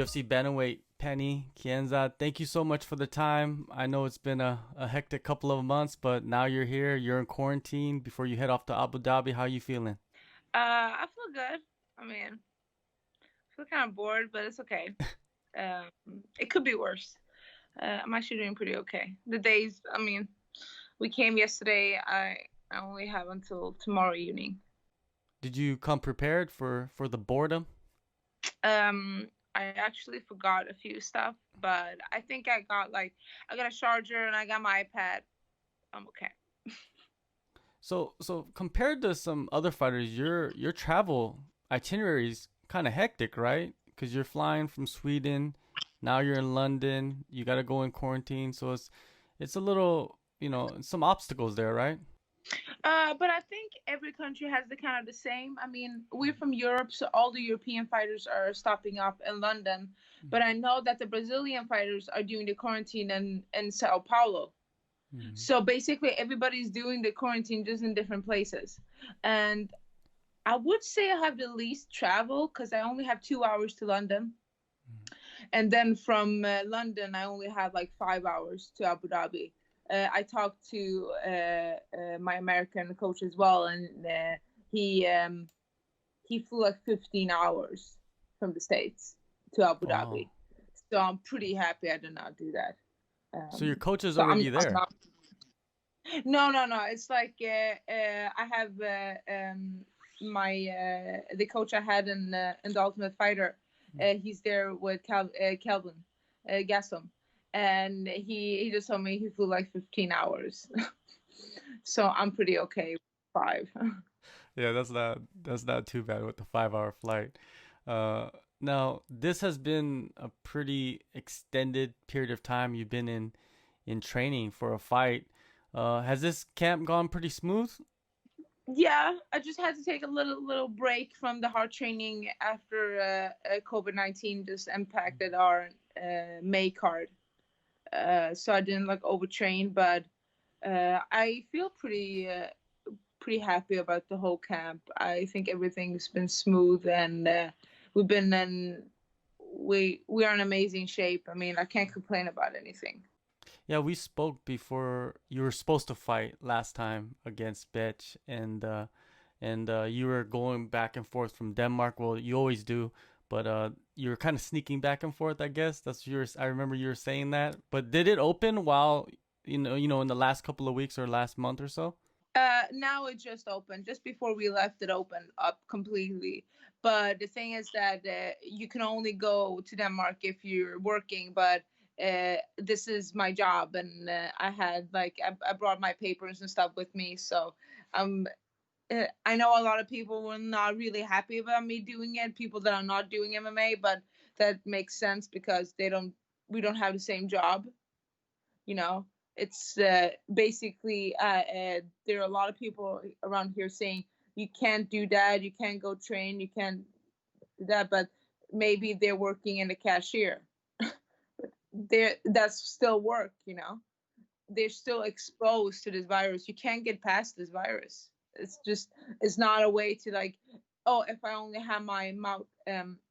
UFC bantamweight Pannie Kianzad. Thank you so much for the time. I know it's been a hectic couple of months, but now you're here. You're in quarantine before you head off to Abu Dhabi. How are you feeling? I feel good. I mean, I feel kind of bored, but it's okay. Um, it could be worse. I'm actually doing pretty okay. The days, I mean, we came yesterday. I only have until tomorrow evening. Did you come prepared for the boredom? I actually forgot a few stuff, but I think I got a charger and I got my iPad. I'm okay. So compared to some other fighters, your travel itinerary is kind of hectic, right? Because you're flying from Sweden, now you're in London. You got to go in quarantine, so it's a little, some obstacles there, right? But I think every country has the kind of the same. I mean, we're from Europe, so all the European fighters are stopping up in London. But I know that the Brazilian fighters are doing the quarantine in Sao Paulo. Mm-hmm. So basically, everybody's doing the quarantine just in different places. And I would say I have the least travel because I only have 2 hours to London. And then from London, I only have like 5 hours to Abu Dhabi. I talked to my American coach as well, and he he flew like 15 hours from the States to Abu Wow. Dhabi. So I'm pretty happy I did not do that. So your coach is So already I'm there. not. No, no, no. It's like I have my the coach I had in the Ultimate Fighter. He's there with Calvin Gasson, and he just told me he flew like 15 hours. So I'm pretty okay with five. Yeah, that's not too bad with the 5 hour flight. Uh, Now this has been a pretty extended period of time you've been in training for a fight. Has this camp gone pretty smooth? Yeah, I just had to take a little break from the hard training after COVID-19 just impacted our May card. So I didn't like overtrain, but I feel pretty happy about the whole camp. I think everything's been smooth, and we've been in we are in amazing shape. I mean, I can't complain about anything. Yeah, we spoke before you were supposed to fight last time against Bethe, and you were going back and forth from Denmark. Well, you always do, but you were kind of sneaking back and forth. I guess that's your. I remember you were saying that. But did it open while in the last couple of weeks or last month or so? Now it just opened. Just before we left, it opened up completely. But the thing is that you can only go to Denmark if you're working. But this is my job, and I had I brought my papers and stuff with me. So um, I know a lot of people were not really happy about me doing it. People that are not doing MMA, but that makes sense because we don't have the same job, you know. It's basically there are a lot of people around here saying you can't do that, you can't go train, you can't do that, but maybe they're working in the cashier. There, that's still work, you know. They're still exposed to this virus. You can't get past this virus. It's just, it's not a way to like, oh, if I only have my mouth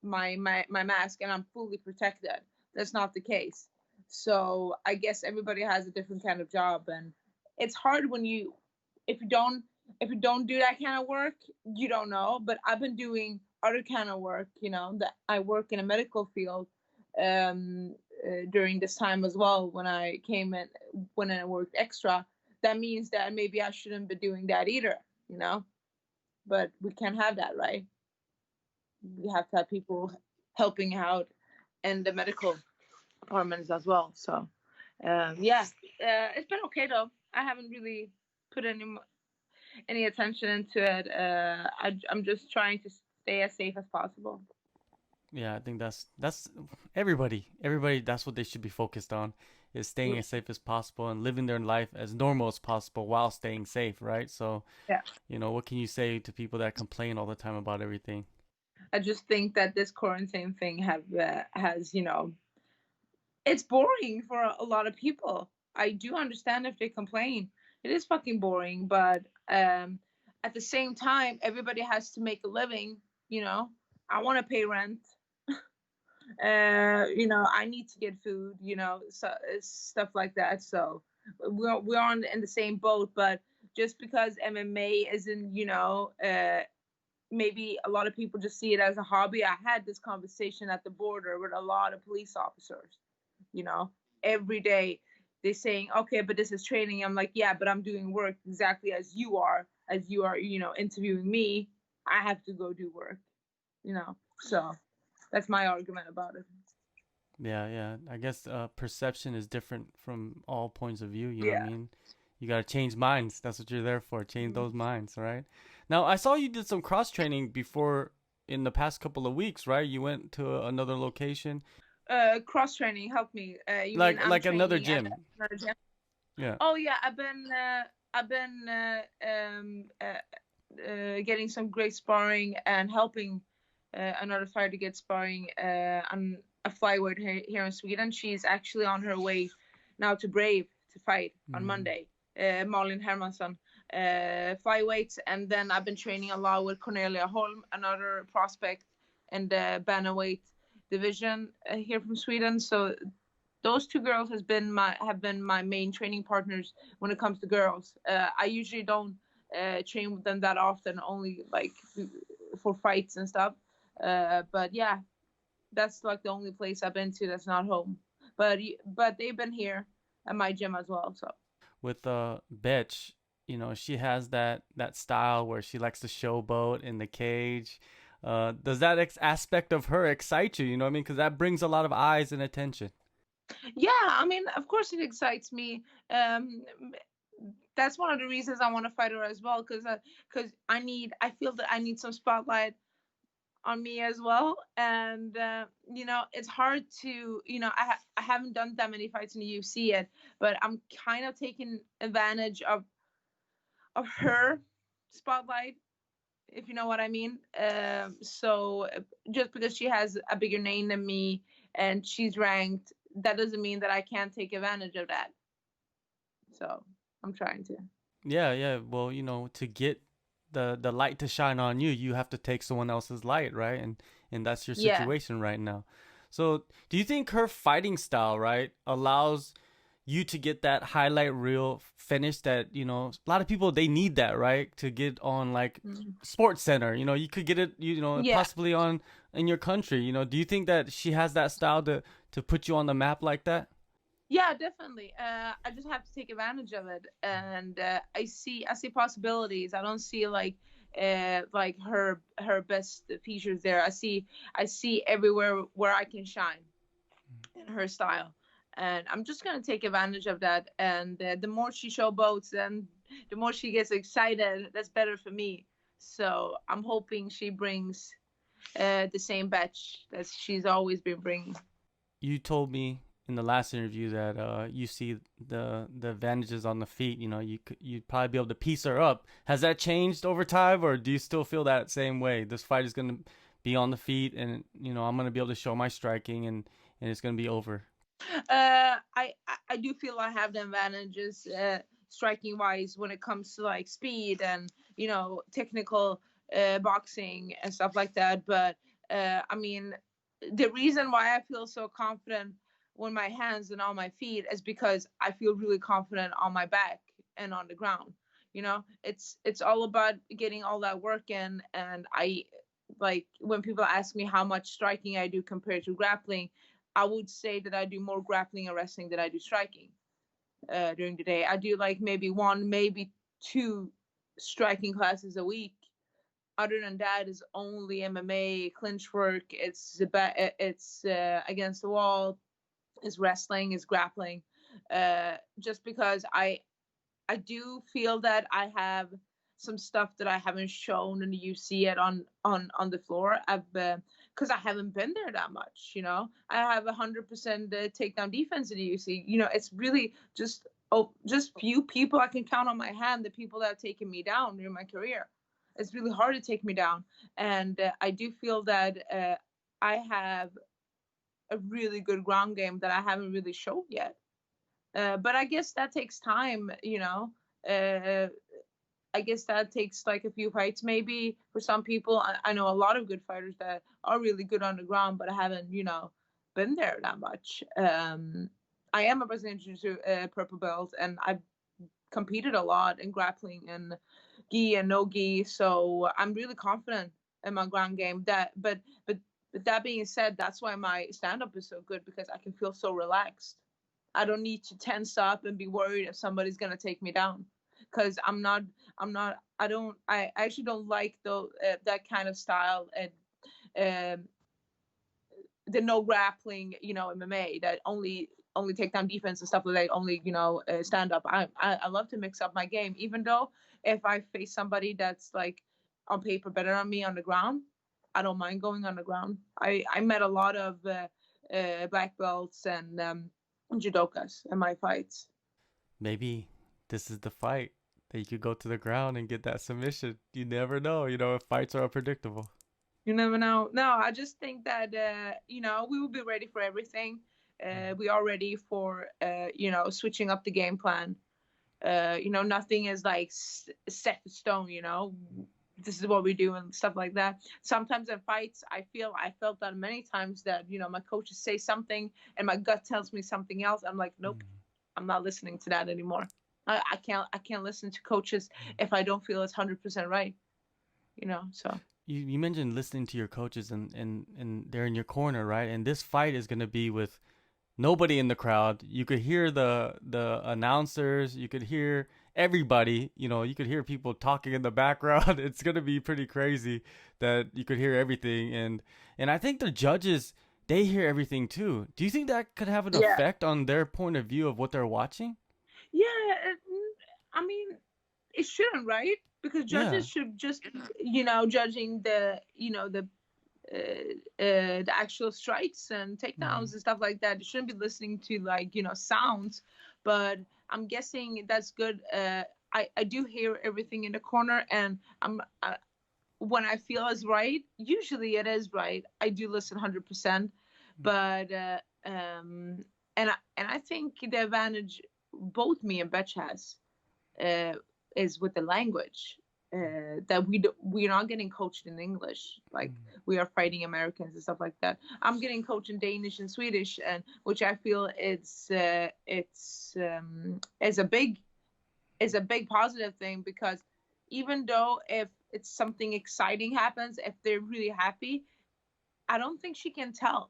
my mask and I'm fully protected. That's not the case. So I guess everybody has a different kind of job, and it's hard when you if you don't if you don't do that kind of work, you don't know. But I've been doing other kind of work, you know, that I work in a medical field during this time as well. When I came in, when I worked extra, that means that maybe I shouldn't be doing that either, you know. But we can't have that, right? We have to have people helping out in the medical departments as well. So yeah, it's been okay though. I haven't really put any attention into it. I'm just trying to stay as safe as possible. Yeah, I think that's everybody. That's what they should be focused on, is staying as safe as possible and living their life as normal as possible while staying safe, right? So, Yeah, what can you say to people that complain all the time about everything? I just think that this quarantine thing has it's boring for a lot of people. I do understand if they complain. It is fucking boring, but at the same time, everybody has to make a living. You know, I want to pay rent. I need to get food, so stuff like that. So we're on in the same boat, but just because MMA isn't, maybe a lot of people just see it as a hobby. I had this conversation at the border with a lot of police officers, you know, every day they're saying, okay, but this is training. I'm like, yeah, but I'm doing work exactly as you are, interviewing me. I have to go do work, so that's my argument about it. Yeah, yeah. I guess perception is different from all points of view. You know what I Yeah. mean? You gotta change minds. That's what you're there for. Change those minds, right? Now, I saw you did some cross training before in the past couple of weeks, right? You went to another location, Cross training, help me. You mean like I'm another training at gym. another gym? Yeah. Oh yeah, I've been getting some great sparring and helping another fighter to get sparring on a flyweight here in Sweden. She's actually on her way now to Brave to fight on Mm. Monday. Malin Hermansson, flyweights, and then I've been training a lot with Cornelia Holm, another prospect in the bantamweight division here from Sweden. So those two girls have been my main training partners when it comes to girls. I usually don't train with them that often, only like for fights and stuff. But yeah, that's like the only place I've been to that's not home. But they've been here at my gym as well. So With Betch, she has that style where she likes to showboat in the cage. Does that aspect of her excite you? You know what I mean? Because that brings a lot of eyes and attention. yeah, I mean, of course it excites me. That's one of the reasons I want to fight her as well, because I feel that I need some spotlight on me as well. And it's hard to, I haven't done that many fights in the UFC yet, but I'm kind of taking advantage of her spotlight, if you know what I mean. So just because she has a bigger name than me and she's ranked, that doesn't mean that I can't take advantage of that. So I'm trying to. Yeah, yeah. Well, to get the light to shine on you, you have to take someone else's light, right? And that's your Yeah. situation right now. So, do you think her fighting style, right, allows you to get that highlight reel finish that, a lot of people they need that, right? To get on like Mhm. Sports Center. You could get it, Yeah. possibly on in your country. Do you think that she has that style to put you on the map like that? Yeah, definitely. I just have to take advantage of it, and I see possibilities. I don't see like her best features there. I see everywhere where I can shine in her style, and I'm just gonna take advantage of that. And the more she showboats, and the more she gets excited, that's better for me. So I'm hoping she brings the same batch that she's always been bringing. You told me in the last interview that you see the advantages on the feet. You'd probably be able to piece her up. Has that changed over time, or do you still feel that same way? This fight is gonna be on the feet, and I'm gonna be able to show my striking, and it's gonna be over. I do feel I have the advantages striking wise when it comes to like speed and technical boxing and stuff like that. But I mean, the reason why I feel so confident with my hands and on my feet is because I feel really confident on my back and on the ground. It's all about getting all that work in, and I like when people ask me how much striking I do compared to grappling, I would say that I do more grappling and wrestling than I do striking during the day. I do like maybe one, maybe two striking classes a week. Other than that, is only MMA, clinch work. It's against the wall. It's wrestling. It's grappling. Just because I do feel that I have some stuff that I haven't shown in the UFC yet on the floor. I've because I haven't been there that much. I have 100% takedown defense in the UFC. It's really just few people I can count on my hand. The people that have taken me down during my career. It's really hard to take me down, and I do feel that I have a really good ground game that I haven't really shown yet. But I guess that takes time. Uh, I guess that takes like a few fights, maybe for some people. I know a lot of good fighters that are really good on the ground, but haven't, been there that much. I am a Brazilian Jiu-Jitsu purple belt, and I've competed a lot in grappling and gi and no gi, so I'm really confident in my ground game. But that being said, that's why my stand-up is so good, because I can feel so relaxed. I don't need to tense up and be worried if somebody's gonna take me down, because I actually don't like that kind of style, and um, the no grappling, MMA, that only takedown defense and stuff like that, only stand up. I love to mix up my game, even though if I face somebody that's like on paper better than me on the ground, I don't mind going on the ground. I met a lot of black belts and judokas in my fights. Maybe this is the fight that you could go to the ground and get that submission. You never know. Fights are unpredictable. You never know. No, I just think that we will be ready for everything. We are ready for switching up the game plan. Nothing is like set in stone. This is what we do and stuff like that. Sometimes in fights, I felt that many times that my coaches say something and my gut tells me something else. I'm like, nope, I'm not listening to that anymore. I can't listen to coaches if I don't feel it's 100% right. So. You mentioned listening to your coaches, and they're in your corner, right? And this fight is going to be with nobody in the crowd. You could hear the announcers. You could hear everybody. You could hear people talking in the background. It's going to be pretty crazy that you could hear everything. And I think the judges, they hear everything too. Do you think that could have an effect on their point of view of what they're watching? Yeah, I mean, it shouldn't, right? Because judges should just, judging the actual strikes and takedowns and stuff like that. You shouldn't be listening to sounds. But I'm guessing that's good. I do hear everything in the corner, and when I feel is right, usually it is right. I do listen 100%. But and I think the advantage both me and Betch has is with the language, that we're not getting coached in English, like we are fighting Americans and stuff like that. I'm getting coached in Danish and Swedish, and which I feel is a big positive thing, because even though if it's something exciting happens, if they're really happy, I don't think she can tell.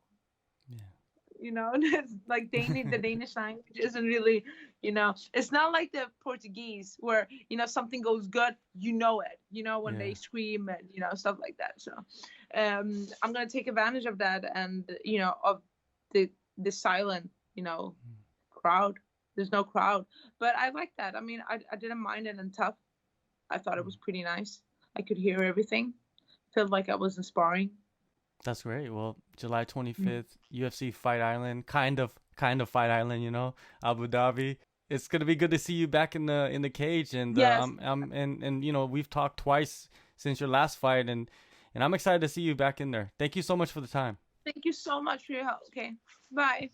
It's like the Danish language isn't really, it's not like the Portuguese where, something goes good, it, when they scream and, stuff like that. So I'm going to take advantage of that, and, of the silent, crowd. There's no crowd. But I like that. I mean, I didn't mind it in tough. I thought it was pretty nice. I could hear everything. Felt like I was sparring. That's great. Well, July 25th, UFC Fight Island, kind of Fight Island, Abu Dhabi. It's gonna be good to see you back in the cage, and yes. We've talked twice since your last fight, and I'm excited to see you back in there. Thank you so much for the time. Thank you so much for your help. Okay, bye.